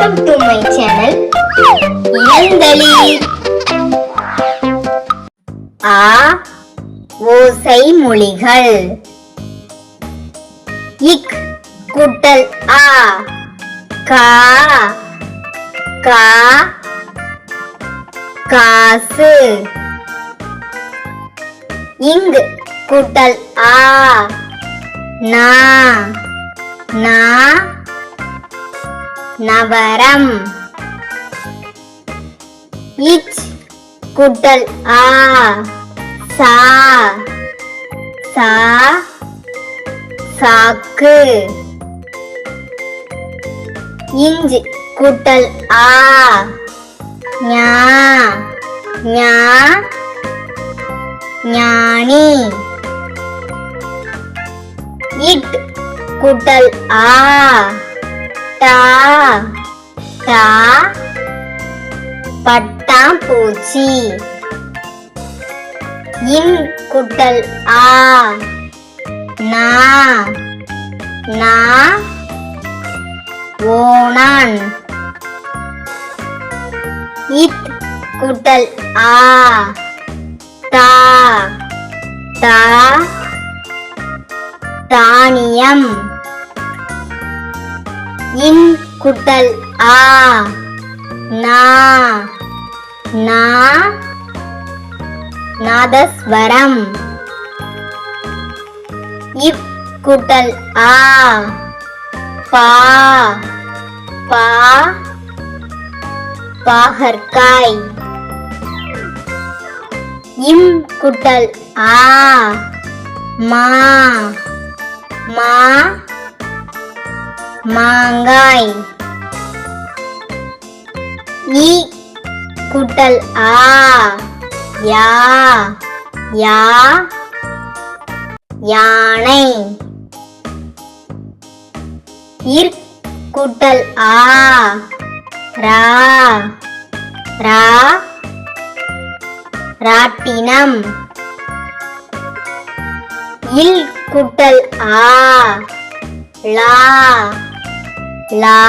Welcome to my channel இளந்தளிர். ஆ ஓசை மொழிகள். இக் கூட்டல் ஆ கா கா காசு. இங் கூட்டல் ஆ நா நா நவரம். இச் கூட்டல் ஆ சா சா சாக்கு. இஞ்ச் கூட்டல் ஆ ஞா ஞா ஞானி. இட் கூட்டல் ஆ டா டா பட்டாம்பூச்சி. இன் கூட்டல் ஆ நா நா ஓணான். இத் கூட்டல் ஆ தா தா தானியம். இன் கூட்டல் ஆ நா நா நாதஸ்வரம். இப் கூட்டல் ஆ பா பா பாகற்காய். இம் கூட்டல் ஆ மா மா மாங்காய். ஈ கூட்டல் ஆ யா யா யானை. இர் கூட்டல் ஆ ரா ரா ராட்டினம். இல் கூட்டல் ஆ லா லா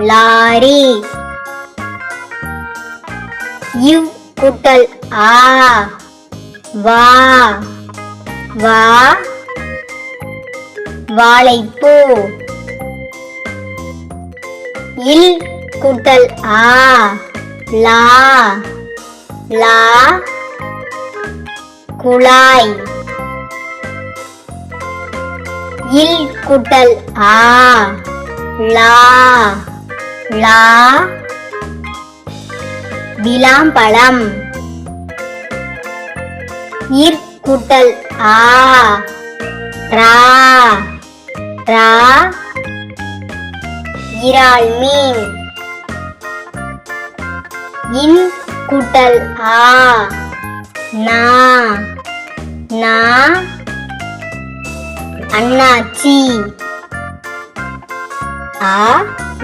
லாரி. இவ் கூட்டல் ஆ வா வா வாழைப்பூ. இல் கூட்டல் ஆ லா லா குழாய். இல் கூட்டல் ஆ லா லா விளாம்பழம். இர் கூட்டல் ஆ ரா ரா இறால் மீன். இன் கூட்டல் ஆ நா நா அண்ணாச்சி. ஆ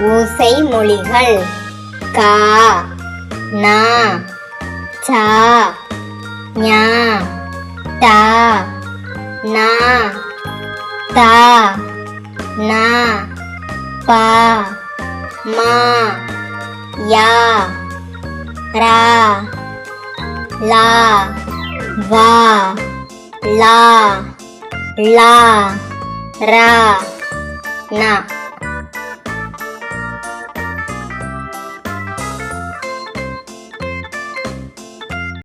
ஓசை மொழிகள். கா நா சா ஞா டா நா தா நா பா மா யா ரா லா வா லா லா ரா நா.